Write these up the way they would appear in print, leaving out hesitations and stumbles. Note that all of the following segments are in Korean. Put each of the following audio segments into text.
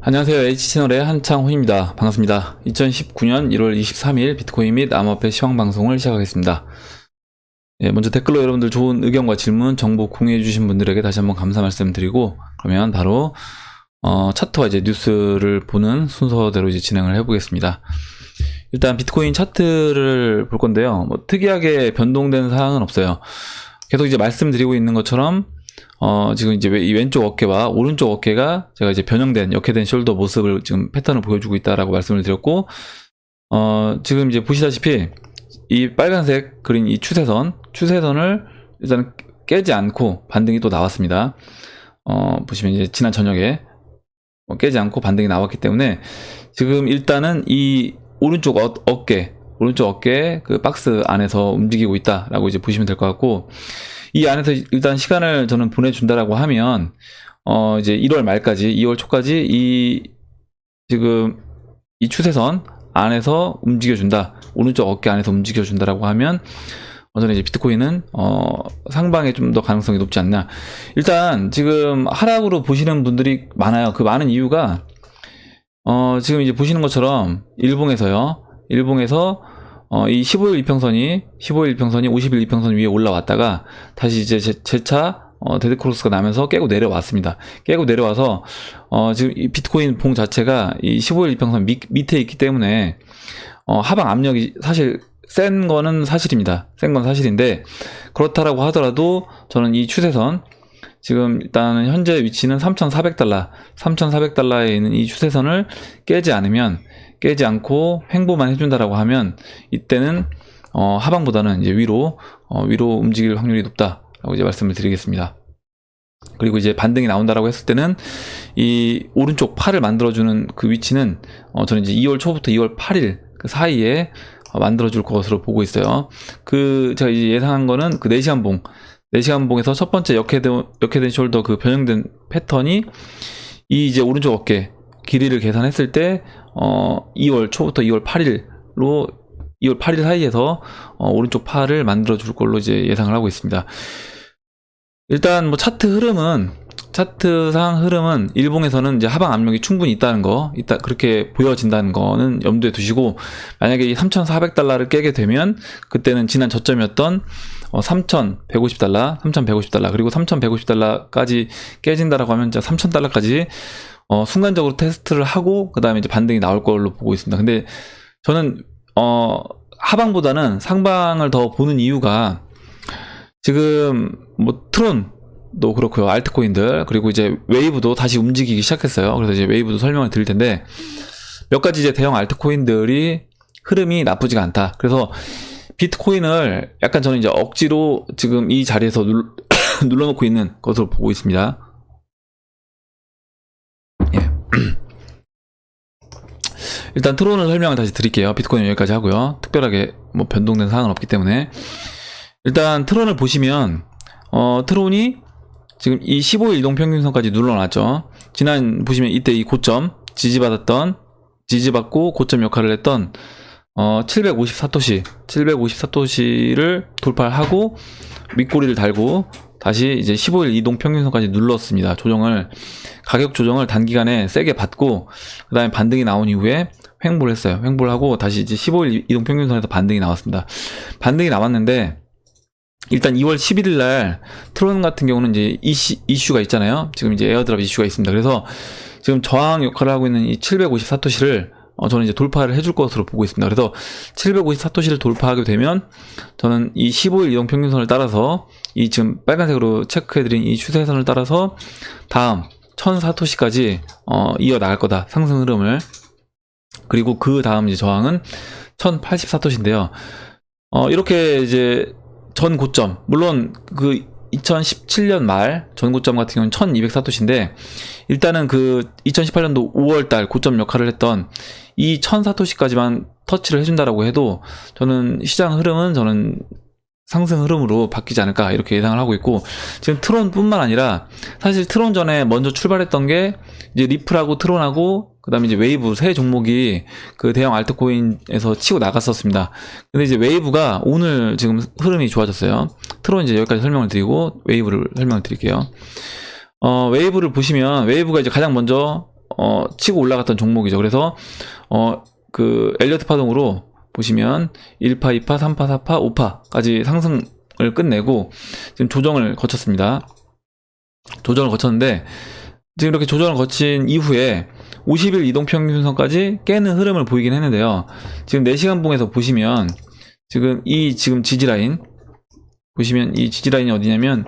안녕하세요. H채널의 한창훈입니다. 반갑습니다. 2019년 1월 23일 비트코인 및 암호화폐 시황방송을 시작하겠습니다. 먼저 댓글로 여러분들 좋은 의견과 질문, 정보 공유해주신 분들에게 다시 한번 감사 말씀드리고, 그러면 바로 차트와 이제 뉴스를 보는 순서대로 이제 진행을 해보겠습니다. 일단 비트코인 차트를 볼 건데요. 특이하게 변동된 사항은 없어요. 계속 이제 말씀드리고 있는 것처럼 지금 이제 이 왼쪽 어깨와 오른쪽 어깨가 제가 이제 변형된 역회된 숄더 모습을 지금 패턴을 보여주고 있다라고 말씀을 드렸고, 지금 이제 보시다시피 이 빨간색 그린 이 추세선을 일단 깨지 않고 반등이 또 나왔습니다. 보시면 이제 지난 저녁에 깨지 않고 반등이 나왔기 때문에 지금 일단은 이 오른쪽 어깨 그 박스 안에서 움직이고 있다라고 이제 보시면 될 것 같고, 이 안에서 일단 시간을 저는 보내준다라고 하면 이제 1월 말까지 2월 초까지 지금 이 추세선 안에서 움직여준다, 오른쪽 어깨 안에서 움직여준다라고 하면 저는 이제 비트코인은 상방에 좀 더 가능성이 높지 않나. 일단 지금 하락으로 보시는 분들이 많아요. 그 많은 이유가 지금 이제 보시는 것처럼 일봉에서 이 15일 이평선이 50일 이평선 위에 올라왔다가 다시 이제 재차 데드크로스가 나면서 깨고 내려왔습니다. 깨고 내려와서 지금 이 비트코인 봉 자체가 이 15일 이평선 밑에 있기 때문에 하방 압력이 사실 센 거는 사실입니다. 센 건 사실인데, 그렇다라고 하더라도 저는 이 추세선, 지금 일단은 현재 위치는 3,400달러에 있는 이 추세선을 깨지 않고 횡보만 해준다라고 하면 이때는 하방보다는 이제 위로 움직일 확률이 높다라고 이제 말씀을 드리겠습니다. 그리고 이제 반등이 나온다라고 했을 때는 이 오른쪽 팔을 만들어주는 그 위치는 저는 이제 2월 초부터 2월 8일 그 사이에 만들어줄 것으로 보고 있어요. 제가 이제 예상한 거는 그 4시간 봉에서 첫 번째 역회된 숄더 그 변형된 패턴이 이 이제 오른쪽 어깨 길이를 계산했을 때 2월 초부터 2월 8일 사이에서 오른쪽 팔을 만들어 줄 걸로 이제 예상을 하고 있습니다. 일단 뭐 차트상 흐름은 일봉에서는 이제 하방 압력이 충분히 있다는 거, 그렇게 보여진다는 거는 염두에 두시고, 만약에 이 3,400달러를 깨게 되면 그때는 지난 저점이었던 3,150달러 그리고 3,150달러까지 깨진다라고 하면 이제 3,000달러까지 순간적으로 테스트를 하고 그 다음에 이제 반등이 나올 걸로 보고 있습니다. 근데 저는 하방보다는 상방을 더 보는 이유가, 지금 뭐 트론도 그렇고요, 알트코인들, 그리고 이제 웨이브도 다시 움직이기 시작했어요. 그래서 이제 웨이브도 설명을 드릴 텐데, 몇 가지 이제 대형 알트코인들이 흐름이 나쁘지가 않다. 그래서 비트코인을 약간 저는 이제 억지로 지금 이 자리에서 눌러놓고 있는 것으로 보고 있습니다. 일단 트론을 설명을 다시 드릴게요. 비트코인 여기까지 하고요. 특별하게 뭐 변동된 사항은 없기 때문에. 일단 트론을 보시면 트론이 지금 이 15일 이동평균선까지 눌러놨죠. 지난 보시면 이때 이 고점 지지받고 고점 역할을 했던 754토시를 돌파하고 윗꼬리를 달고 다시 이제 15일 이동평균선까지 눌렀습니다. 가격 조정을 단기간에 세게 받고 그 다음에 반등이 나온 이후에 횡보를 했어요. 횡보를 하고 다시 이제 15일 이동평균선에서 반등이 나왔습니다. 반등이 나왔는데, 일단 2월 11일 날 트론 같은 경우는 이제 이슈가 있잖아요. 지금 이제 에어드랍 이슈가 있습니다. 그래서 지금 저항 역할을 하고 있는 이 754토시를 저는 이제 돌파를 해줄 것으로 보고 있습니다. 그래서 754토시를 돌파하게 되면 저는 이 15일 이동평균선을 따라서 이 지금 빨간색으로 체크해드린 이 추세선을 따라서 다음 1004토시까지 이어나갈 거다, 상승 흐름을. 그리고 그 다음 이제 저항은 1084토시인데요. 이렇게 이제 전 고점, 물론 그 2017년 말 전 고점 같은 경우는 1204토시인데, 일단은 그 2018년도 5월달 고점 역할을 했던 이 1004토시까지만 터치를 해준다라고 해도 저는 시장 흐름은 상승 흐름으로 바뀌지 않을까, 이렇게 예상을 하고 있고, 지금 트론뿐만 아니라 사실 트론 전에 먼저 출발했던 게 이제 리플하고 트론하고 그 다음에 이제 웨이브 세 종목이 그 대형 알트코인에서 치고 나갔었습니다. 근데 이제 웨이브가 오늘 지금 흐름이 좋아졌어요. 트론 이제 여기까지 설명을 드리고 웨이브를 설명을 드릴게요. 웨이브를 보시면 웨이브가 이제 가장 먼저 치고 올라갔던 종목이죠. 그래서 그 엘리어트 파동으로 보시면 1파, 2파, 3파, 4파, 5파까지 상승을 끝내고 지금 조정을 거쳤습니다. 조정을 거쳤는데 지금 이렇게 조정을 거친 이후에 50일 이동평균선까지 깨는 흐름을 보이긴 했는데요. 지금 4시간 봉에서 보시면 지금 지지라인 보시면 이 지지라인이 어디냐면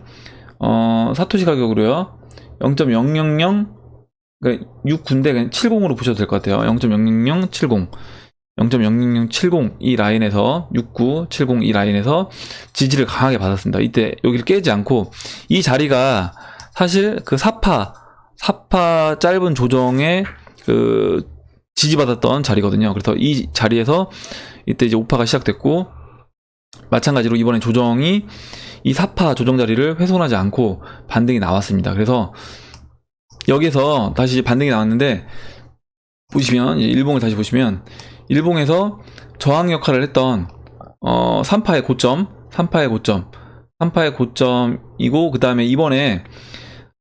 사토시 가격으로요 0.000 그러니까 6군데 그냥 70으로 보셔도 될 것 같아요. 0.00070 0.00070 이 라인에서 6970 이 라인에서 지지를 강하게 받았습니다. 이때 여기를 깨지 않고 이 자리가 사실 그 4파 짧은 조정에 그 지지받았던 자리거든요. 그래서 이 자리에서 이때 이제 5파가 시작됐고 마찬가지로 이번에 조정이 이 4파 조정 자리를 훼손하지 않고 반등이 나왔습니다. 그래서 여기서 다시 반등이 나왔는데 보시면 일봉을 다시 보시면 일봉에서 저항 역할을 했던 3파의 고점이고 그 다음에 이번에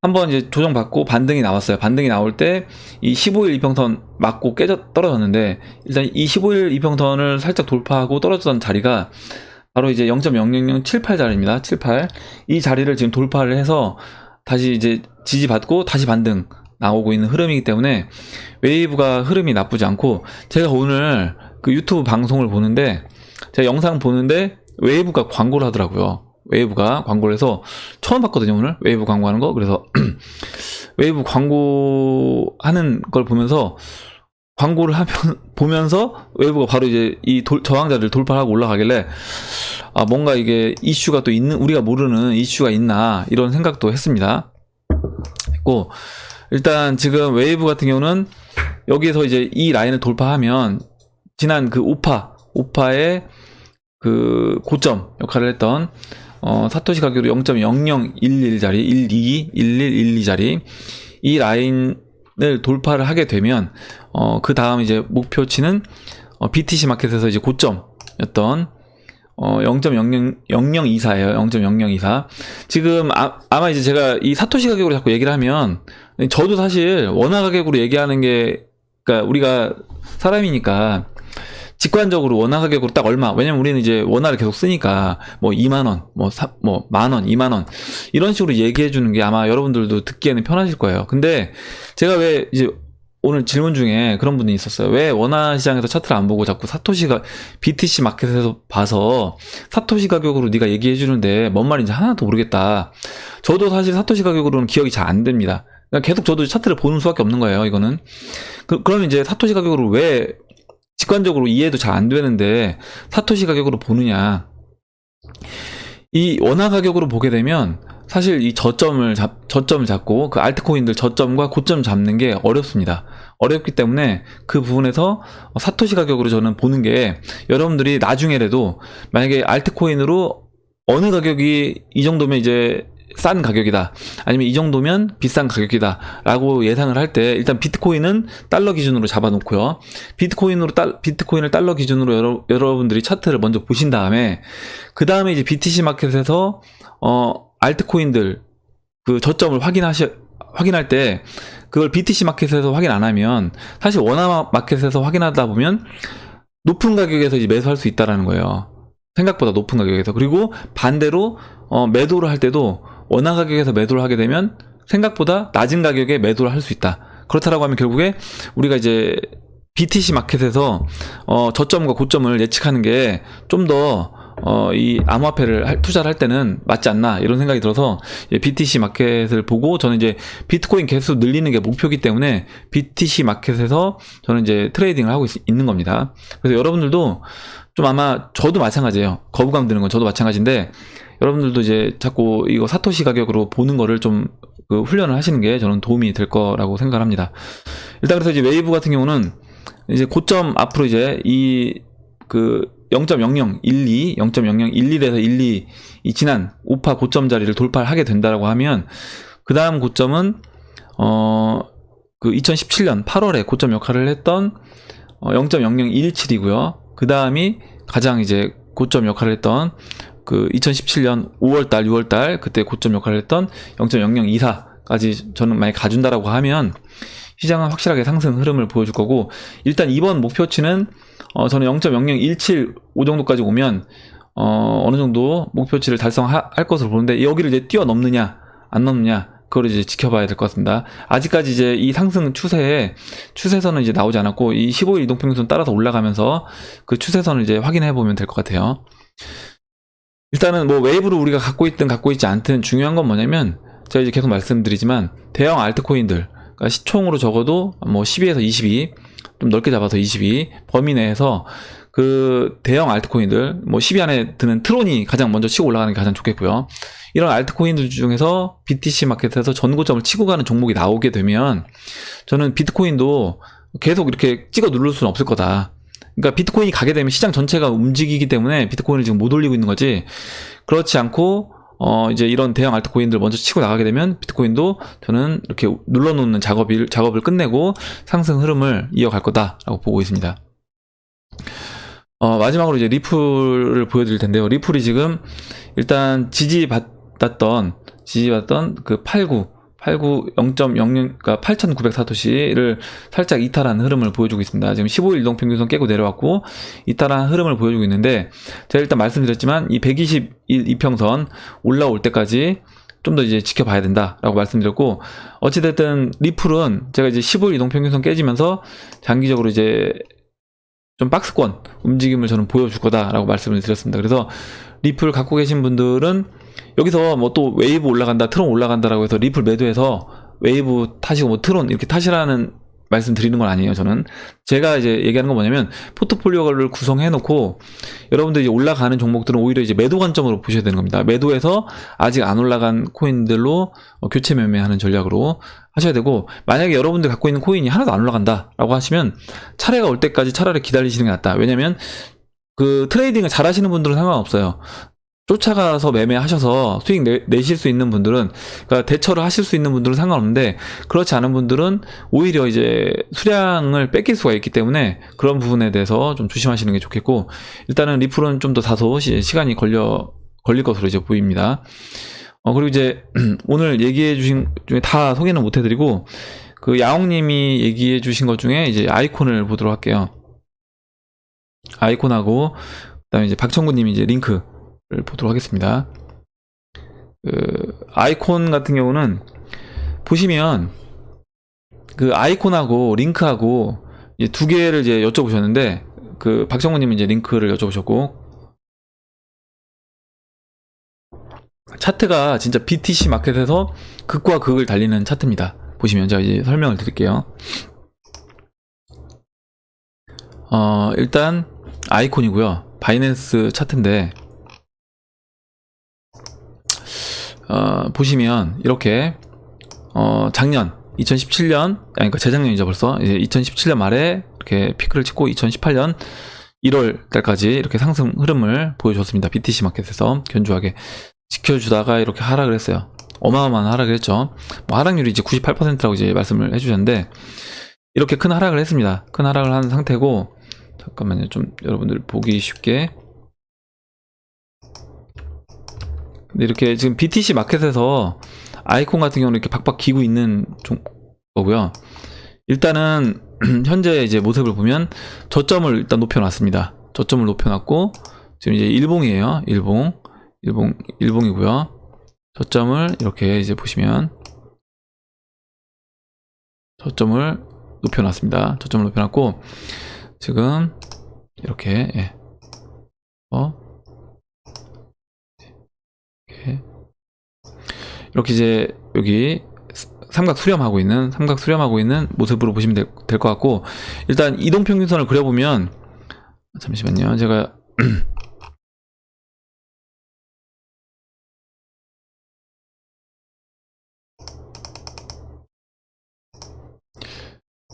한번 이제 조정받고 반등이 나왔어요. 반등이 나올 때 이 15일 이평선 맞고 떨어졌는데 일단 이 15일 이평선을 살짝 돌파하고 떨어졌던 자리가 바로 이제 0.00078 자리입니다. 78. 이 자리를 지금 돌파를 해서 다시 이제 지지받고 다시 반등 나오고 있는 흐름이기 때문에 웨이브가 흐름이 나쁘지 않고 제가 오늘 그 유튜브 방송을 보는데 제가 영상 보는데 웨이브가 광고를 하더라고요. 웨이브가 광고를 해서 처음 봤거든요. 오늘 웨이브 광고하는 거. 그래서 웨이브 광고하는 걸 보면서 보면서 웨이브가 바로 이제 이 저항자를 돌파하고 올라가길래 뭔가 이게 이슈가 또 있는 우리가 모르는 이슈가 있나 이런 생각도 했습니다. 했고 일단 지금 웨이브 같은 경우는 여기에서 이제 이 라인을 돌파하면 지난 그 5파의 그 고점 역할을 했던 사토시 가격으로 0.0011 자리 1112 자리 이 라인을 돌파를 하게 되면 그 다음 이제 목표치는 BTC 마켓에서 이제 고점이었던 0.0024예요. 0.0024. 지금 아마 이제 제가 이 사토시 가격으로 자꾸 얘기를 하면 저도 사실 원화 가격으로 얘기하는 게 그러니까 우리가 사람이니까 직관적으로 원화 가격으로 딱 얼마, 왜냐면 우리는 이제 원화를 계속 쓰니까 뭐 2만원, 뭐 만원, 2만원 이런 식으로 얘기해 주는 게 아마 여러분들도 듣기에는 편하실 거예요. 근데 제가 왜 이제 오늘 질문 중에 그런 분이 있었어요. 왜 원화 시장에서 차트를 안 보고 자꾸 BTC 마켓에서 봐서 사토시 가격으로 네가 얘기해 주는데 뭔 말인지 하나도 모르겠다. 저도 사실 사토시 가격으로는 기억이 잘 안 됩니다. 그러니까 계속 저도 차트를 보는 수밖에 없는 거예요. 이거는 그러면 이제 사토시 가격으로 왜 직관적으로 이해도 잘 안 되는데 사토시 가격으로 보느냐. 이 원화 가격으로 보게 되면 사실 이 저점을 잡고 그 알트코인들 저점과 고점 잡는 게 어렵습니다. 어렵기 때문에 그 부분에서 사토시 가격으로 저는 보는 게 여러분들이 나중에라도 만약에 알트코인으로 어느 가격이 이 정도면 이제 싼 가격이다 아니면 이 정도면 비싼 가격이다 라고 예상을 할 때 일단 비트코인은 달러 기준으로 잡아놓고요. 비트코인을 달러 기준으로 여러분들이 차트를 먼저 보신 다음에 그 다음에 이제 BTC 마켓에서 알트코인들 그 저점을 확인할 때 그걸 BTC 마켓에서 확인 안 하면 사실 원화 마켓에서 확인하다 보면 높은 가격에서 이제 매수할 수 있다라는 거예요. 생각보다 높은 가격에서. 그리고 반대로 매도를 할 때도 원화 가격에서 매도를 하게 되면 생각보다 낮은 가격에 매도를 할 수 있다. 그렇다라고 하면 결국에 우리가 이제 BTC 마켓에서 저점과 고점을 예측하는 게 좀 더 이 암호화폐를 투자를 할 때는 맞지 않나 이런 생각이 들어서 BTC 마켓을 보고 저는 이제 비트코인 개수 늘리는 게 목표이기 때문에 BTC 마켓에서 저는 이제 트레이딩을 하고 있는 겁니다. 그래서 여러분들도 좀 아마 저도 마찬가지예요. 거부감 드는 건 저도 마찬가지인데 여러분들도 이제 자꾸 이거 사토시 가격으로 보는 거를 좀 그 훈련을 하시는 게 저는 도움이 될 거라고 생각을 합니다. 일단 그래서 이제 웨이브 같은 경우는 이제 고점 앞으로 이제 이 그 0.0012에서 12 이 지난 5파 고점 자리를 돌파를 하게 된다라고 하면 그 다음 고점은 그 2017년 8월에 고점 역할을 했던 0.0017이고요. 그 다음이 가장 이제 고점 역할을 했던 그 2017년 5월달, 6월달 그때 고점 역할을 했던 0.0024까지 저는 만약 가준다라고 하면 시장은 확실하게 상승 흐름을 보여줄 거고, 일단 이번 목표치는 저는 0.00175 정도까지 오면 어느 정도 목표치를 달성할 것으로 보는데, 여기를 이제 뛰어넘느냐 안 넘느냐 그걸 이제 지켜봐야 될 것 같습니다. 아직까지 이제 이 상승 추세선은 이제 나오지 않았고, 이 15일 이동평균선 따라서 올라가면서 그 추세선을 이제 확인해 보면 될 것 같아요. 일단은 뭐 웨이브를 우리가 갖고 있든 갖고 있지 않든 중요한 건 뭐냐면, 제가 이제 계속 말씀드리지만 대형 알트코인들, 그러니까 시총으로 적어도 뭐 12에서 22, 좀 넓게 잡아서 22 범위 내에서 그 대형 알트코인들, 뭐 10위 안에 드는 트론이 가장 먼저 치고 올라가는 게 가장 좋겠고요. 이런 알트코인들 중에서 BTC 마켓에서 전고점을 치고 가는 종목이 나오게 되면, 저는 비트코인도 계속 이렇게 찍어 누를 수는 없을 거다. 그러니까 비트코인이 가게 되면 시장 전체가 움직이기 때문에 비트코인을 지금 못 올리고 있는 거지, 그렇지 않고 이제 이런 대형 알트코인들 먼저 치고 나가게 되면 비트코인도 저는 이렇게 눌러놓는 작업을 끝내고 상승 흐름을 이어갈 거다라고 보고 있습니다. 마지막으로 이제 리플을 보여드릴 텐데요. 리플이 지금 일단 지지받았던 그 89 0.00, 그러니까 8,900사토시를 살짝 이탈한 흐름을 보여주고 있습니다. 지금 15일 이동평균선 깨고 내려왔고 이탈한 흐름을 보여주고 있는데, 제가 일단 말씀드렸지만 이 120일 이평선 올라올 때까지 좀 더 이제 지켜봐야 된다라고 말씀드렸고, 어찌됐든 리플은 제가 이제 15일 이동평균선 깨지면서 장기적으로 이제 좀 박스권 움직임을 저는 보여줄 거다라고 말씀을 드렸습니다. 그래서 리플 갖고 계신 분들은 여기서 뭐 또 웨이브 올라간다, 트론 올라간다라고 해서 리플 매도해서 웨이브 타시고 뭐 트론 이렇게 타시라는 말씀 드리는 건 아니에요. 저는 제가 이제 얘기하는 건 뭐냐면, 포트폴리오를 구성해 놓고 여러분들이 올라가는 종목들은 오히려 이제 매도 관점으로 보셔야 되는 겁니다. 매도해서 아직 안 올라간 코인들로 교체 매매하는 전략으로 하셔야 되고, 만약에 여러분들 갖고 있는 코인이 하나도 안 올라간다라고 하시면 차례가 올 때까지 차라리 기다리시는 게 낫다. 왜냐면 그 트레이딩을 잘 하시는 분들은 상관없어요. 쫓아가서 매매하셔서 수익 내실 수 있는 분들은, 그러니까 대처를 하실 수 있는 분들은 상관없는데, 그렇지 않은 분들은 오히려 이제 수량을 뺏길 수가 있기 때문에 그런 부분에 대해서 좀 조심하시는 게 좋겠고, 일단은 리플은 좀 더 다소 시간이 걸릴 것으로 이제 보입니다. 그리고 이제 오늘 얘기해 주신 중에 다 소개는 못 해드리고, 그 야옹님이 얘기해 주신 것 중에 이제 아이콘을 보도록 할게요. 아이콘하고 그다음에 이제 박청구님이 이제 링크를 보도록 하겠습니다. 그 아이콘 같은 경우는 보시면 그 아이콘하고 링크하고 이제 두 개를 이제 여쭤보셨는데, 그 박정우님이 이제 링크를 여쭤보셨고, 차트가 진짜 BTC 마켓에서 극과 극을 달리는 차트입니다. 보시면 제가 이제 설명을 드릴게요. 일단 아이콘이고요. 바이낸스 차트인데, 보시면 이렇게 작년 2017년, 그러니까 재작년이죠 벌써. 이제 2017년 말에 이렇게 피크를 찍고 2018년 1월 달까지 이렇게 상승 흐름을 보여줬습니다. BTC 마켓에서 견조하게 지켜주다가 이렇게 하락을 했어요. 어마어마한 하락을 했죠. 뭐 하락률이 이제 98%라고 이제 말씀을 해주셨는데, 이렇게 큰 하락을 했습니다. 큰 하락을 한 상태고, 잠깐만요. 좀 여러분들 보기 쉽게. 근데 이렇게 지금 BTC 마켓에서 아이콘 같은 경우는 이렇게 박박 기고 있는 거고요. 일단은 현재 이제 모습을 보면 저점을 일단 높여놨습니다. 저점을 높여놨고, 지금 이제 일봉이에요. 일봉이고요. 저점을 이렇게 이제 보시면 저점을 높여놨습니다. 저점을 높여놨고, 지금 이렇게 이렇게 이제 여기 삼각 수렴하고 있는 모습으로 보시면 될 것 같고, 일단 이동평균선을 그려보면, 잠시만요. 제가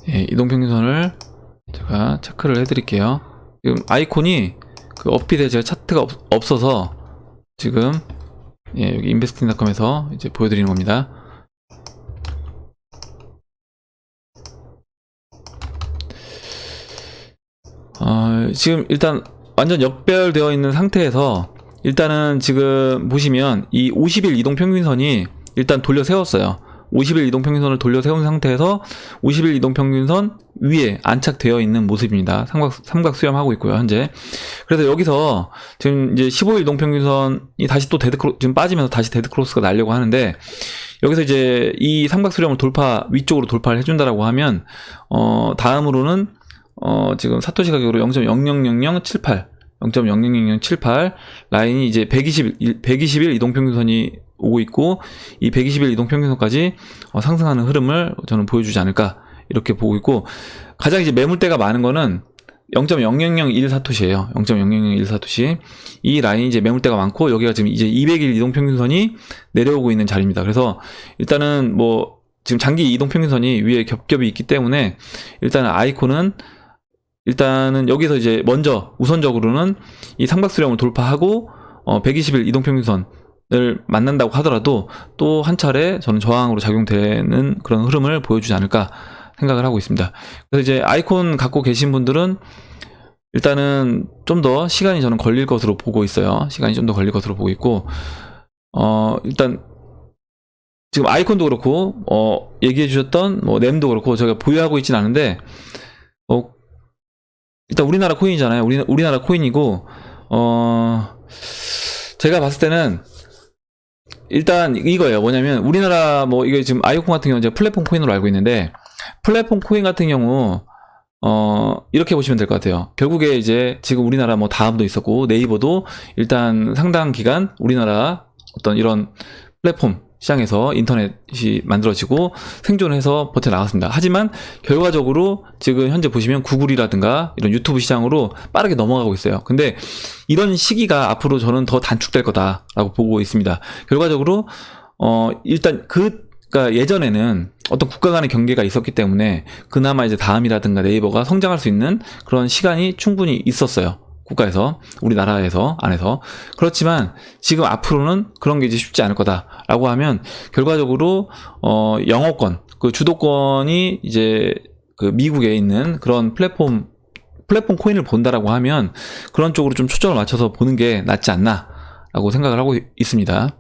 이동평균선을 제가 체크를 해드릴게요. 지금 아이콘이 그 업핏에 제가 차트가 없어서 지금 여기 investing.com에서 이제 보여드리는 겁니다. 지금 일단 완전 역배열되어 있는 상태에서, 일단은 지금 보시면 이 50일 이동평균선이 일단 돌려 세웠어요. 50일 이동평균선을 돌려 세운 상태에서 50일 이동평균선 위에 안착되어 있는 모습입니다. 삼각 수렴하고 있고요, 현재. 그래서 여기서 지금 이제 15일 이동평균선이 다시 또 지금 빠지면서 다시 데드크로스가 나려고 하는데, 여기서 이제 이 삼각 수렴을 위쪽으로 돌파를 해준다라고 하면, 다음으로는, 지금 사토시 가격으로 0.000078, 0.000078 라인이 이제 120일 이동평균선이 오고 있고, 이 120일 이동평균선까지 상승하는 흐름을 저는 보여주지 않을까 이렇게 보고 있고, 가장 이제 매물대가 많은 거는 0.0001 0.0001 사토시. 이 라인이 이제 매물대가 많고, 여기가 지금 이제 200일 이동평균선이 내려오고 있는 자리입니다. 그래서 일단은 뭐 지금 장기 이동평균선이 위에 겹겹이 있기 때문에, 일단은 아이콘은 여기서 이제 먼저 우선적으로는 이 삼각수렴을 돌파하고 120일 이동평균선을 만난다고 하더라도 또 한 차례 저는 저항으로 작용되는 그런 흐름을 보여주지 않을까 생각을 하고 있습니다. 그래서 이제 아이콘 갖고 계신 분들은 일단은 좀 더 시간이 저는 걸릴 것으로 보고 있어요. 시간이 좀 더 걸릴 것으로 보고 있고, 일단 지금 아이콘도 그렇고 얘기해 주셨던 뭐 램도 그렇고 제가 보유하고 있진 않은데, 일단 우리나라 코인이잖아요. 우리나라 코인이고, 제가 봤을 때는 일단 이거예요. 뭐냐면 우리나라 뭐 이게 지금 아이콘 같은 경우는 제가 플랫폼 코인으로 알고 있는데, 플랫폼 코인 같은 경우 이렇게 보시면 될 것 같아요. 결국에 이제 지금 우리나라 뭐 다음도 있었고 네이버도 일단 상당 기간 우리나라 어떤 이런 플랫폼 시장에서 인터넷이 만들어지고 생존해서 버텨나갔습니다. 하지만 결과적으로 지금 현재 보시면 구글이라든가 이런 유튜브 시장으로 빠르게 넘어가고 있어요. 근데 이런 시기가 앞으로 저는 더 단축될 거다라고 보고 있습니다. 결과적으로 일단 그러니까 예전에는 어떤 국가 간의 경계가 있었기 때문에 그나마 이제 다음이라든가 네이버가 성장할 수 있는 그런 시간이 충분히 있었어요. 국가에서, 우리나라에서, 안에서. 그렇지만 지금 앞으로는 그런 게 이제 쉽지 않을 거다라고 하면, 결과적으로 영어권, 그 주도권이 이제 그 미국에 있는 그런 플랫폼 코인을 본다라고 하면 그런 쪽으로 좀 초점을 맞춰서 보는 게 낫지 않나라고 생각을 하고 있습니다.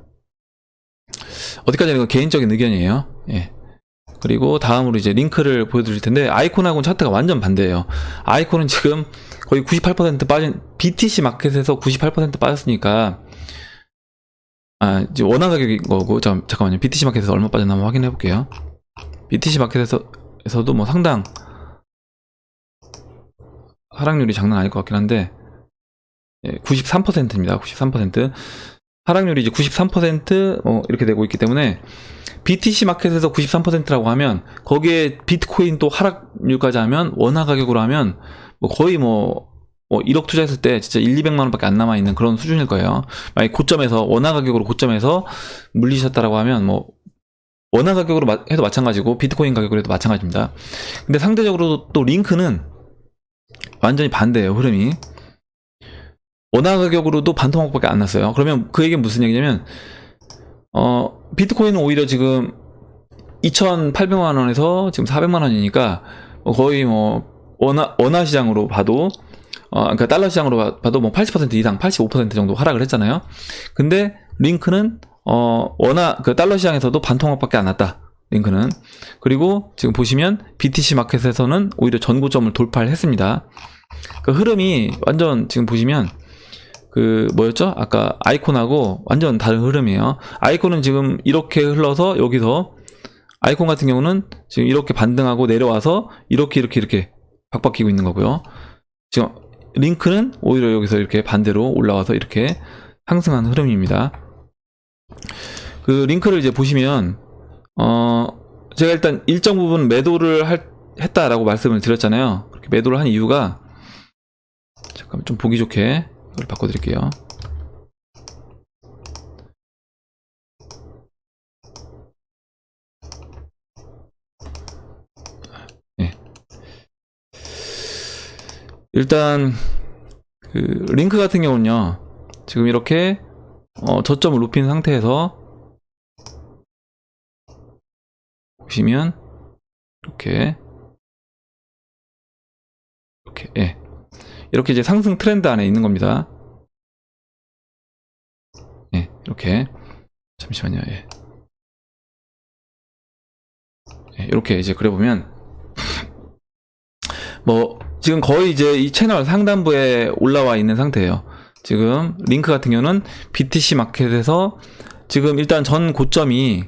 어디까지나 이건 개인적인 의견이에요. 예. 그리고 다음으로 이제 링크를 보여드릴 텐데, 아이콘하고는 차트가 완전 반대예요. 아이콘은 지금 거의 98% 빠진, BTC 마켓에서 98% 빠졌으니까, 이제 원화 가격인 거고, 잠깐만요. BTC 마켓에서 얼마 빠졌나 한번 확인해 볼게요. BTC 마켓에서도 뭐 상당 하락률이 장난 아닐 것 같긴 한데, 93%입니다. 93%. 하락률이 이제 93% 이렇게 되고 있기 때문에, BTC 마켓에서 93%라고 하면 거기에 비트코인 또 하락률까지 하면 원화 가격으로 하면 뭐 거의 뭐 1억 투자했을 때 진짜 200만 원밖에 안 남아 있는 그런 수준일 거예요. 만약 고점에서 원화 가격으로 고점에서 물리셨다라고 하면 뭐 원화 가격으로 해도 마찬가지고 비트코인 가격으로 해도 마찬가지입니다. 근데 상대적으로 또 링크는 완전히 반대예요, 흐름이. 원화 가격으로도 반토막밖에 안 났어요. 그러면 그 얘기는 무슨 얘기냐면 비트코인은 오히려 지금 2,800만 원에서 지금 400만 원이니까 거의 뭐 원화 시장으로 봐도 그러니까 달러 시장으로 봐도 뭐 80% 이상, 85% 정도 하락을 했잖아요. 근데 링크는 그 달러 시장에서도 반토막밖에 안 났다. 링크는. 그리고 지금 보시면 BTC 마켓에서는 오히려 전고점을 돌파를 했습니다. 그 흐름이 완전 지금 보시면 그 뭐였죠? 아까 아이콘하고 완전 다른 흐름이에요. 아이콘은 지금 이렇게 흘러서 여기서, 아이콘 같은 경우는 지금 이렇게 반등하고 내려와서 이렇게 박박히고 있는 거고요. 지금 링크는 오히려 여기서 이렇게 반대로 올라와서 이렇게 상승한 흐름입니다. 그 링크를 이제 보시면 제가 일단 일정 부분 매도를 했다라고 말씀을 드렸잖아요. 그렇게 매도를 한 이유가, 잠깐만 좀 보기 좋게 이걸 바꿔드릴게요. 네. 일단 그 링크 같은 경우는요, 지금 이렇게 저점을 높인 상태에서 보시면 이렇게 예. 이렇게 이제 상승 트렌드 안에 있는 겁니다. 예, 이렇게. 잠시만요. 예. 이렇게 이제 그려보면 뭐 지금 거의 이제 이 채널 상단부에 올라와 있는 상태예요. 지금 링크 같은 경우는 BTC 마켓에서 지금 일단 전 고점이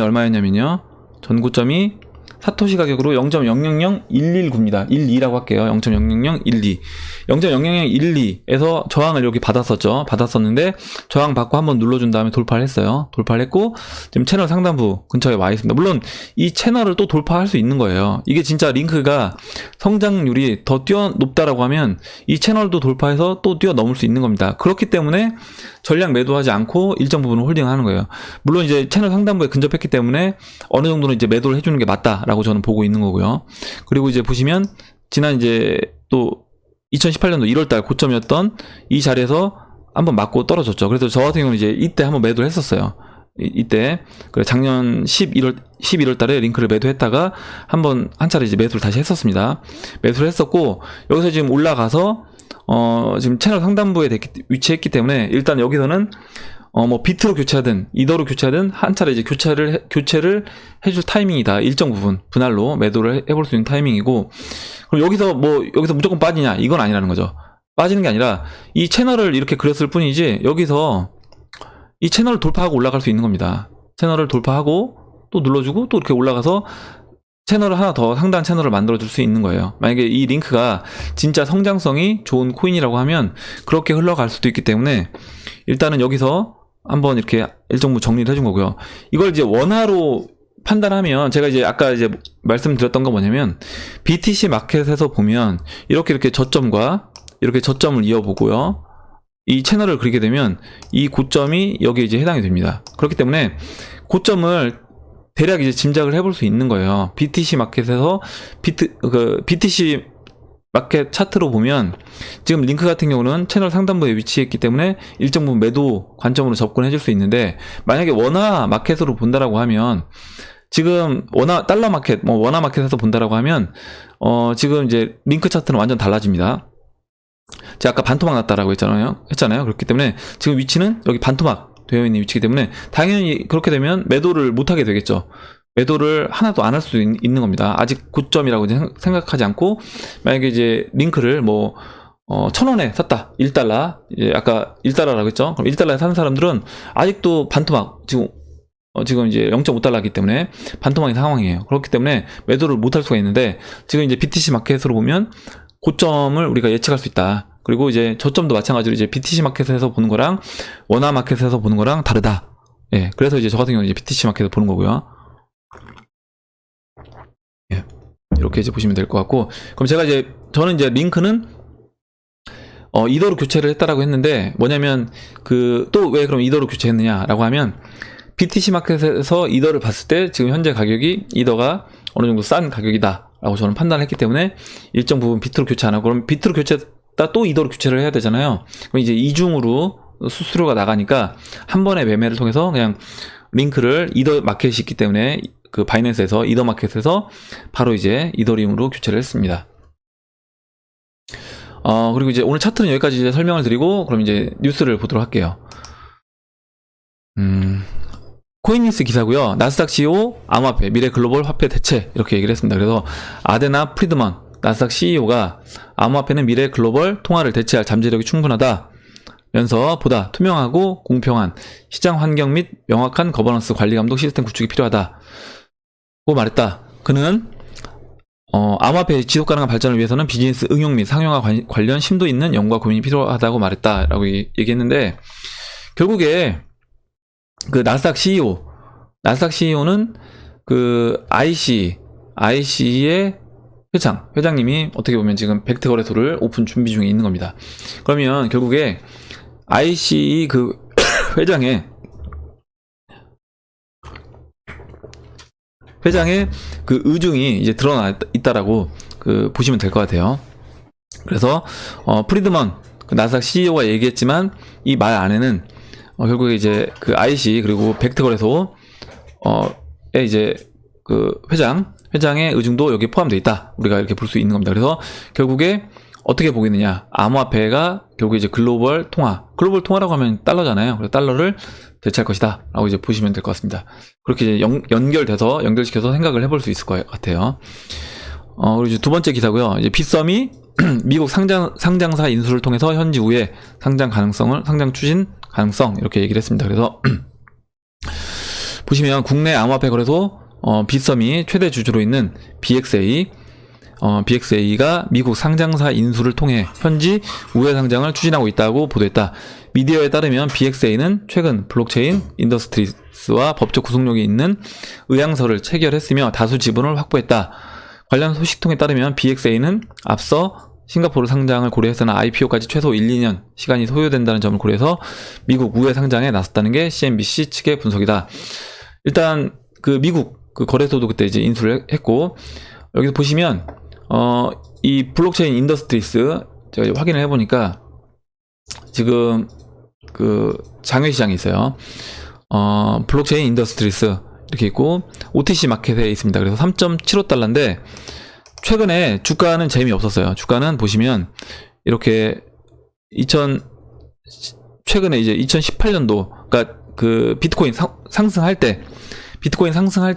얼마였냐면요. 전 고점이 사토시 가격으로 0.000119입니다. 12라고 할게요. 0.00012. 0.00012에서 저항을 여기 받았었죠. 받았었는데 저항 받고 한번 눌러준 다음에 돌파를 했어요. 돌파를 했고 지금 채널 상단부 근처에 와 있습니다. 물론 이 채널을 또 돌파할 수 있는 거예요. 이게 진짜 링크가 성장률이 더 높다라고 하면 이 채널도 돌파해서 또 뛰어넘을 수 있는 겁니다. 그렇기 때문에 전량 매도하지 않고 일정 부분을 홀딩하는 거예요. 물론 이제 채널 상단부에 근접했기 때문에 어느 정도는 이제 매도를 해주는 게 맞다라고 저는 보고 있는 거고요. 그리고 이제 보시면 지난 이제 또 2018년도 1월달 고점이었던 이 자리에서 한번 맞고 떨어졌죠. 그래서 저 같은 경우는 이제 이때 한번 매도를 했었어요. 이때 그래 작년 11월 달에 링크를 매도했다가 한 차례 이제 매수를 다시 했었습니다. 매수를 했었고 여기서 지금 올라가서 지금 채널 상단부에 위치했기 때문에 일단 여기서는 뭐 비트로 교체하든 이더로 교체하든 한 차례 이제 교체를 해줄 타이밍이다. 일정 부분 분할로 매도를 해볼 수 있는 타이밍이고, 그럼 여기서 무조건 빠지냐, 이건 아니라는 거죠. 빠지는 게 아니라 이 채널을 이렇게 그렸을 뿐이지 여기서 이 채널을 돌파하고 올라갈 수 있는 겁니다. 채널을 돌파하고 또 눌러주고 또 이렇게 올라가서 채널을 하나 더 상단 채널을 만들어 줄 수 있는 거예요. 만약에 이 링크가 진짜 성장성이 좋은 코인이라고 하면 그렇게 흘러갈 수도 있기 때문에 일단은 여기서 한번 이렇게 일정 부분 정리를 해준 거고요. 이걸 이제 원화로 판단하면 제가 이제 아까 이제 말씀드렸던 거 뭐냐면 BTC 마켓에서 보면 이렇게 저점과 이렇게 저점을 이어보고요. 이 채널을 그리게 되면 이 고점이 여기에 이제 해당이 됩니다. 그렇기 때문에 고점을 대략 이제 짐작을 해볼 수 있는 거예요. BTC 마켓에서 BTC 마켓 차트로 보면 지금 링크 같은 경우는 채널 상단부에 위치했기 때문에 일정 부분 매도 관점으로 접근해 줄 수 있는데, 만약에 원화 마켓으로 본다라고 하면 지금 달러 마켓, 원화 마켓에서 본다라고 하면 지금 이제 링크 차트는 완전 달라집니다. 제가 아까 반토막 났다라고 했잖아요. 그렇기 때문에 지금 위치는 여기 반토막 되어 있는 위치이기 때문에 당연히 그렇게 되면 매도를 못하게 되겠죠. 매도를 하나도 안 할 수도 있는 겁니다. 아직 고점이라고 생각하지 않고, 만약에 이제 링크를 1,000원에 샀다. 1달러. 아까 1달러라고 했죠. 그럼 1달러에 사는 사람들은 아직도 반토막, 지금 이제 0.5달러이기 때문에 반토막인 상황이에요. 그렇기 때문에 매도를 못 할 수가 있는데, 지금 이제 BTC 마켓으로 보면 고점을 우리가 예측할 수 있다. 그리고 이제 저점도 마찬가지로 이제 BTC 마켓에서 보는 거랑 원화 마켓에서 보는 거랑 다르다. 예. 그래서 이제 저 같은 경우는 이제 BTC 마켓에서 보는 거고요. 예. 이렇게 이제 보시면 될 것 같고, 그럼 저는 이제 링크는 이더로 교체를 했다라고 했는데, 뭐냐면 또 왜 그럼 이더로 교체했느냐라고 하면 BTC 마켓에서 이더를 봤을 때 지금 현재 가격이 이더가 어느 정도 싼 가격이다 라고 저는 판단을 했기 때문에 일정 부분 비트로 교체 안 하고, 그럼 비트로 교체했다 또 이더로 교체를 해야 되잖아요. 그럼 이제 이중으로 수수료가 나가니까 한 번의 매매를 통해서 그냥 링크를 이더 마켓이 있기 때문에 그 바이낸스에서 이더 마켓에서 바로 이제 이더리움으로 교체를 했습니다. 그리고 이제 오늘 차트는 여기까지 이제 설명을 드리고, 그럼 이제 뉴스를 보도록 할게요. 코인뉴스 기사고요. 나스닥 CEO 암호화폐 미래 글로벌 화폐 대체, 이렇게 얘기를 했습니다. 그래서 아데나 프리드먼 나스닥 CEO가 암호화폐는 미래 글로벌 통화를 대체할 잠재력이 충분하다 면서 보다 투명하고 공평한 시장 환경 및 명확한 거버넌스 관리 감독 시스템 구축이 필요하다고 말했다. 그는 암호화폐의 지속 가능한 발전을 위해서는 비즈니스 응용 및 상용화 관련 심도 있는 연구와 고민이 필요하다고 말했다라고 얘기했는데, 결국에 그 나스닥 CEO는 그 IC의 회장님이 어떻게 보면 지금 벡터 거래소를 오픈 준비 중에 있는 겁니다. 그러면 결국에 IC 그 회장의 그 의중이 이제 드러나 있다라고 보시면 될 것 같아요. 그래서 프리드먼 그 나스닥 CEO가 얘기했지만 이 말 안에는 결국에 이제 그 IC 그리고 벡터 거래소에 이제 그 회장의 의중도 여기에 포함되어 있다. 우리가 이렇게 볼 수 있는 겁니다. 그래서 결국에 어떻게 보겠느냐. 암호화폐가 결국 이제 글로벌 통화라고 하면 달러잖아요. 그래서 달러를 대체할 것이다. 라고 이제 보시면 될 것 같습니다. 그렇게 이제 연결시켜서 생각을 해볼 수 있을 것 같아요. 그리고 이제 두 번째 기사고요. 이제 빗썸이 미국 상장사 인수를 통해서 현지 우회 상장 추진 가능성 이렇게 얘기를 했습니다. 그래서 보시면 국내 암호화폐 거래소 빗썸이 최대 주주로 있는 BXA가 미국 상장사 인수를 통해 현지 우회 상장을 추진하고 있다고 보도했다. 미디어에 따르면 BXA는 최근 블록체인 인더스트리스와 법적 구속력이 있는 의향서를 체결했으며 다수 지분을 확보했다. 관련 소식통에 따르면 BXA는 앞서 싱가포르 상장을 고려해서는 IPO까지 최소 1, 2년 시간이 소요된다는 점을 고려해서 미국 우회 상장에 나섰다는 게 CNBC 측의 분석이다. 일단 그 미국 그 거래소도 그때 이제 인수를 했고, 여기서 보시면 이 블록체인 인더스트리스 제가 확인을 해보니까 지금 그 장외 시장이 있어요. 블록체인 인더스트리스 이렇게 있고 OTC 마켓에 있습니다. 그래서 3.75달러인데 최근에 주가는 재미없었어요. 주가는 보시면 이렇게 최근에 이제 2018년도 그러니까 그 비트코인 상승할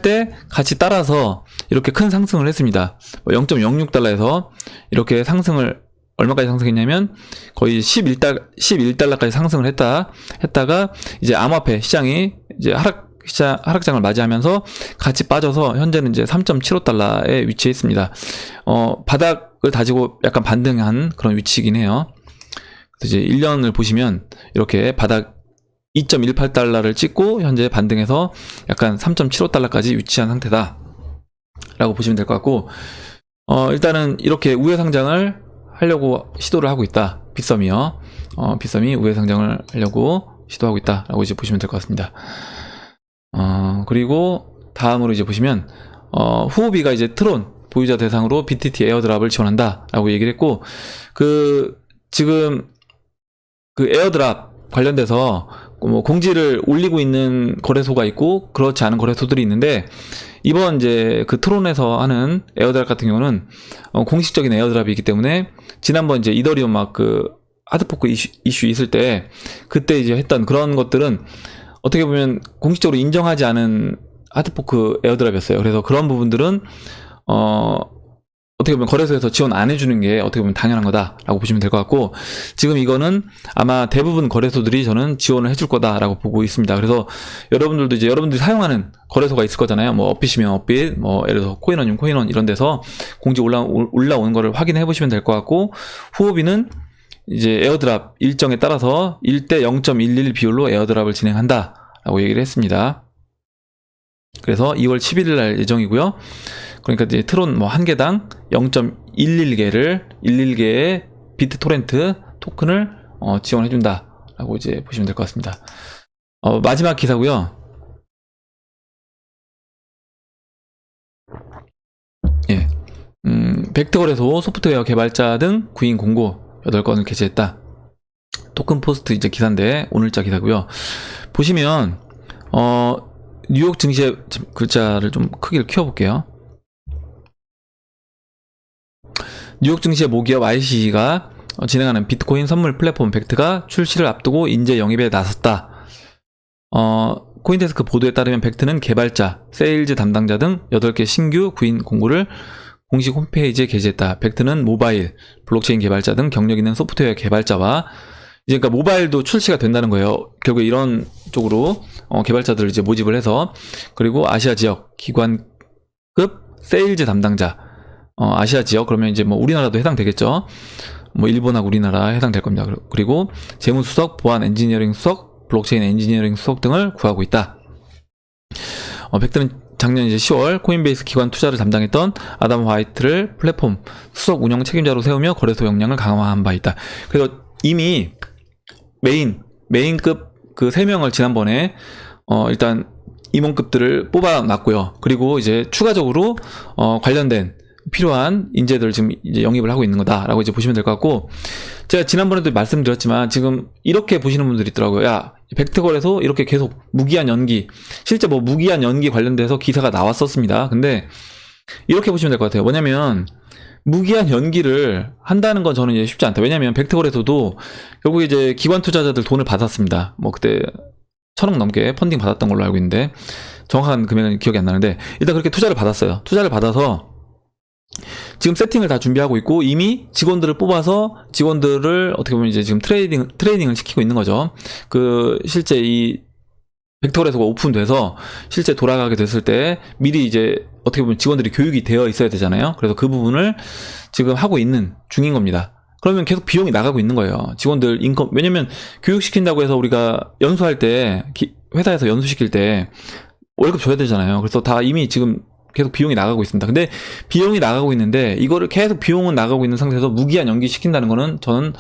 때 같이 따라서 이렇게 큰 상승을 했습니다. 0.06달러에서 이렇게 상승을 얼마까지 상승했냐면 거의 11달러까지 상승을 했다가 이제 암호화폐 시장이 이제 하락장을 맞이하면서 같이 빠져서 현재는 이제 3.75달러에 위치해 있습니다. 바닥을 다지고 약간 반등한 그런 위치이긴 해요. 그래서 이제 1년을 보시면 이렇게 바닥 2.18달러를 찍고 현재 반등해서 약간 3.75달러까지 위치한 상태다 라고 보시면 될 것 같고, 일단은 이렇게 우회 상장을 하려고 시도를 하고 있다. 빗썸이요. 빗썸이 우회 상장을 하려고 시도하고 있다 라고 이제 보시면 될 것 같습니다. 그리고 다음으로 이제 보시면 후오비가 이제 트론 보유자 대상으로 BTT 에어드랍을 지원한다 라고 얘기를 했고, 지금 그 에어드랍 관련돼서 뭐 공지를 올리고 있는 거래소가 있고 그렇지 않은 거래소들이 있는데, 이번 이제 그 트론에서 하는 에어드랍 같은 경우는 공식적인 에어드랍이기 때문에 지난번 이제 이더리움 막 그 하드포크 이슈 있을 때 그때 이제 했던 그런 것들은 어떻게 보면 공식적으로 인정하지 않은 하드포크 에어드랍이었어요. 그래서 그런 부분들은 어떻게 보면 거래소에서 지원 안 해주는 게 어떻게 보면 당연한 거다라고 보시면 될 것 같고, 지금 이거는 아마 대부분 거래소들이 저는 지원을 해줄 거다라고 보고 있습니다. 그래서 여러분들도 이제 여러분들이 사용하는 거래소가 있을 거잖아요. 뭐 업빗이면 업빗, 뭐 예를 들어서 코인원이면 코인원 이런 데서 공지 올라오는 거를 확인해 보시면 될 것 같고, 후오비는 이제 에어드랍 일정에 따라서 1대 0.11 비율로 에어드랍을 진행한다라고 얘기를 했습니다. 그래서 2월 11일 날 예정이고요. 그러니까 이제 트론 뭐 한 개당 0.11개의 비트 토렌트 토큰을 지원해준다라고 이제 보시면 될 것 같습니다. 마지막 기사고요. 예, 벡터 거래소 소프트웨어 개발자 등 구인 공고 8건을 게재했다. 토큰 포스트 이제 기사인데 오늘자 기사고요. 보시면 뉴욕 증시의 글자를 좀 크기를 키워볼게요. 뉴욕 증시의 모기업 IC가 진행하는 비트코인 선물 플랫폼 벡트가 출시를 앞두고 인재 영입에 나섰다. 코인데스크 보도에 따르면 벡트는 개발자, 세일즈 담당자 등 8개 신규 구인 공고를 공식 홈페이지에 게재했다. 벡트는 모바일, 블록체인 개발자 등 경력 있는 소프트웨어 개발자와 이제 그러니까 모바일도 출시가 된다는 거예요. 결국 이런 쪽으로 개발자들을 이제 모집을 해서, 그리고 아시아 지역 기관급 세일즈 담당자, 아시아 지역 그러면 이제 뭐 우리나라도 해당되겠죠. 뭐 일본하고 우리나라 해당될 겁니다. 그리고 재무수석, 보안 엔지니어링 수석, 블록체인 엔지니어링 수석 등을 구하고 있다. 벡트는 작년 이제 10월 코인베이스 기관 투자를 담당했던 아담 화이트를 플랫폼 수석 운영 책임자로 세우며 거래소 역량을 강화한 바 있다. 그래서 이미 메인급 그 3명을 지난번에 일단 임원급들을 뽑아놨고요. 그리고 이제 추가적으로 관련된 필요한 인재들 지금 이제 영입을 하고 있는 거다라고 이제 보시면 될 것 같고, 제가 지난번에도 말씀드렸지만 지금 이렇게 보시는 분들이 있더라고요. 야, 벡터 거래소 이렇게 계속 무기한 연기, 실제 뭐 무기한 연기 관련돼서 기사가 나왔었습니다. 근데 이렇게 보시면 될 것 같아요. 뭐냐면 무기한 연기를 한다는 건 저는 이제 쉽지 않다. 왜냐면 벡터거래소도 결국에 이제 기관 투자자들 돈을 받았습니다. 뭐 그때 1,000억 넘게 펀딩 받았던 걸로 알고 있는데 정확한 금액은 기억이 안 나는데 일단 그렇게 투자를 받았어요. 투자를 받아서 지금 세팅을 다 준비하고 있고 이미 직원들을 뽑아서 직원들을 어떻게 보면 이제 지금 트레이닝을 시키고 있는 거죠. 그 실제 이 벡터거래소가 오픈돼서 실제 돌아가게 됐을 때 미리 이제 어떻게 보면 직원들이 교육이 되어 있어야 되잖아요. 그래서 그 부분을 지금 하고 있는 중인 겁니다. 그러면 계속 비용이 나가고 있는 거예요. 직원들 인컴, 왜냐면 교육시킨다고 해서 우리가 연수할 때, 회사에서 연수시킬 때 월급 줘야 되잖아요. 그래서 다 이미 지금 계속 비용이 나가고 있습니다. 근데 비용이 나가고 있는데 이거를 계속 비용은 나가고 있는 상태에서 무기한 연기시킨다는 거는 저는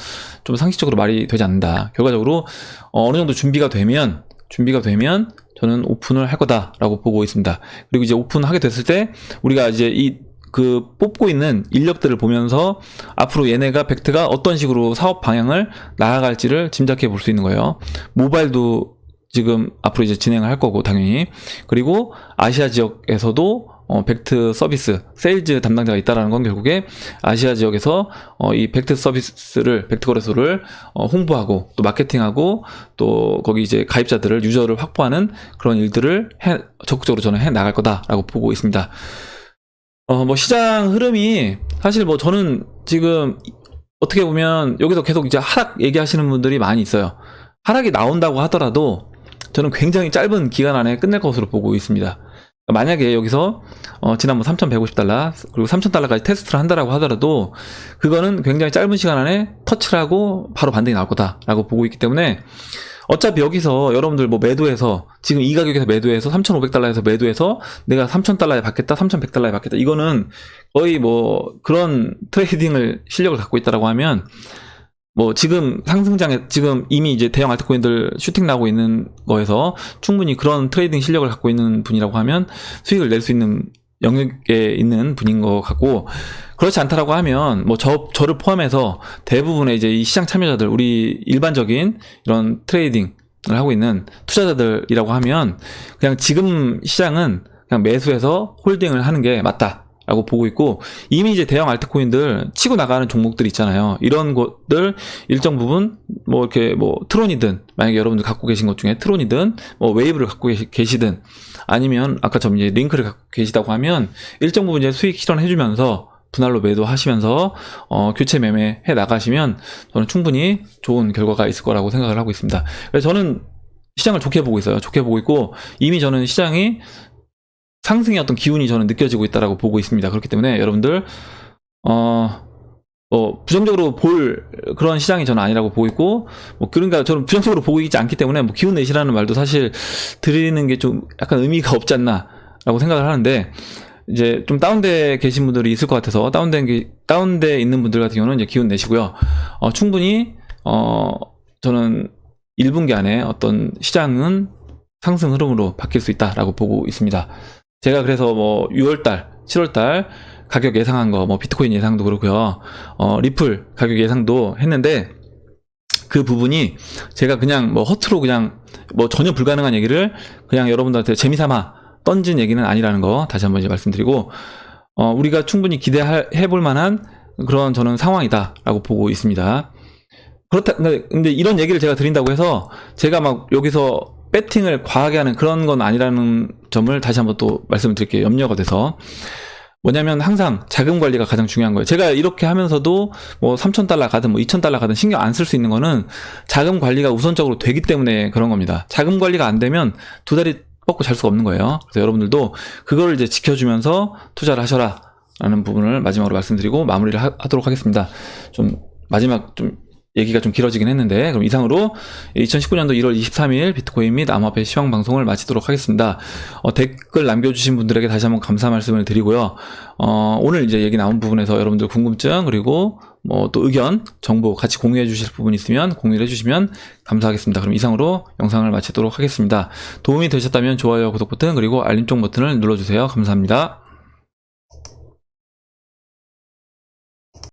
좀 상식적으로 말이 되지 않는다. 결과적으로 어느 정도 준비가 되면 저는 오픈을 할 거다라고 보고 있습니다. 그리고 이제 오픈하게 됐을 때 우리가 이제 뽑고 있는 인력들을 보면서 앞으로 얘네가 벡트가 어떤 식으로 사업 방향을 나아갈지를 짐작해 볼 수 있는 거예요. 모바일도 지금 앞으로 이제 진행을 할 거고 당연히. 그리고 아시아 지역에서도 벡트 서비스, 세일즈 담당자가 있다라는 건 결국에 아시아 지역에서 이 벡트 서비스를, 벡트 거래소를 홍보하고 또 마케팅하고 또 거기 이제 가입자들을, 유저를 확보하는 그런 일들을 적극적으로 저는 해 나갈 거다라고 보고 있습니다. 뭐 시장 흐름이 사실 뭐 저는 지금 어떻게 보면 여기서 계속 이제 하락 얘기하시는 분들이 많이 있어요. 하락이 나온다고 하더라도 저는 굉장히 짧은 기간 안에 끝낼 것으로 보고 있습니다. 만약에 여기서 지난번 3,150달러 그리고 3,000달러까지 테스트를 한다라고 하더라도 그거는 굉장히 짧은 시간 안에 터치를 하고 바로 반등이 나올 거다라고 보고 있기 때문에 어차피 여기서 여러분들 뭐 매도해서 지금 이 가격에서 매도해서 3,500달러에서 매도해서 내가 3,000달러에 받겠다, 3,100달러에 받겠다, 이거는 거의 뭐 그런 트레이딩을 실력을 갖고 있다라고 하면 뭐 지금 상승장에 지금 이미 이제 대형 알트코인들 슈팅 나고 있는 거에서 충분히 그런 트레이딩 실력을 갖고 있는 분이라고 하면 수익을 낼 수 있는 영역에 있는 분인 것 같고, 그렇지 않다라고 하면 뭐 저를 포함해서 대부분의 이제 이 시장 참여자들, 우리 일반적인 이런 트레이딩을 하고 있는 투자자들이라고 하면 그냥 지금 시장은 그냥 매수해서 홀딩을 하는 게 맞다 라고 보고 있고, 이미 이제 대형 알트코인들 치고 나가는 종목들 있잖아요. 이런 것들 일정 부분 뭐 이렇게 뭐 트론이든, 만약에 여러분들 갖고 계신 것 중에 트론이든 뭐 웨이브를 갖고 계시든 아니면 아까처럼 이제 링크를 갖고 계시다고 하면 일정 부분 이제 수익 실현해 주면서 분할로 매도하시면서 교체 매매 해 나가시면 저는 충분히 좋은 결과가 있을 거라고 생각을 하고 있습니다. 그래서 저는 시장을 좋게 보고 있어요. 좋게 보고 있고, 이미 저는 시장이 상승의 어떤 기운이 저는 느껴지고 있다라고 보고 있습니다. 그렇기 때문에 여러분들 부정적으로 볼 그런 시장이 저는 아니라고 보고 있고, 뭐 그러니까 저는 부정적으로 보고 있지 않기 때문에 뭐 기운 내시라는 말도 사실 드리는 게 좀 약간 의미가 없지 않나라고 생각을 하는데, 이제 좀 다운돼 계신 분들이 있을 것 같아서 다운돼 있는 분들 같은 경우는 이제 기운 내시고요. 충분히 저는 1분기 안에 어떤 시장은 상승 흐름으로 바뀔 수 있다라고 보고 있습니다. 제가 그래서 뭐 6월달, 7월달 가격 예상한 거, 뭐 비트코인 예상도 그렇고요. 리플 가격 예상도 했는데 그 부분이 제가 그냥 뭐 허투루 그냥 뭐 전혀 불가능한 얘기를 그냥 여러분들한테 재미삼아 던진 얘기는 아니라는 거 다시 한번 이제 말씀드리고, 우리가 충분히 기대해 볼 만한 그런 저는 상황이다라고 보고 있습니다. 근데 이런 얘기를 제가 드린다고 해서 제가 막 여기서 배팅을 과하게 하는 그런 건 아니라는 점을 다시 한번 또 말씀을 드릴게요. 염려가 돼서. 뭐냐면 항상 자금 관리가 가장 중요한 거예요. 제가 이렇게 하면서도 뭐 3,000달러 가든 뭐 2,000달러 가든 신경 안 쓸 수 있는 거는 자금 관리가 우선적으로 되기 때문에 그런 겁니다. 자금 관리가 안 되면 두 다리 뻗고 잘 수가 없는 거예요. 그래서 여러분들도 그거를 이제 지켜주면서 투자를 하셔라 라는 부분을 마지막으로 말씀드리고 마무리를 하도록 하겠습니다. 좀 마지막 좀 얘기가 좀 길어지긴 했는데, 그럼 이상으로 2019년도 1월 23일 비트코인 및 암호화폐 시황 방송을 마치도록 하겠습니다. 댓글 남겨주신 분들에게 다시 한번 감사 말씀을 드리고요. 오늘 이제 얘기 나온 부분에서 여러분들 궁금증 그리고 뭐 또 의견, 정보 같이 공유해 주실 부분 있으면 공유를 해주시면 감사하겠습니다. 그럼 이상으로 영상을 마치도록 하겠습니다. 도움이 되셨다면 좋아요, 구독 버튼 그리고 알림종 버튼을 눌러주세요. 감사합니다.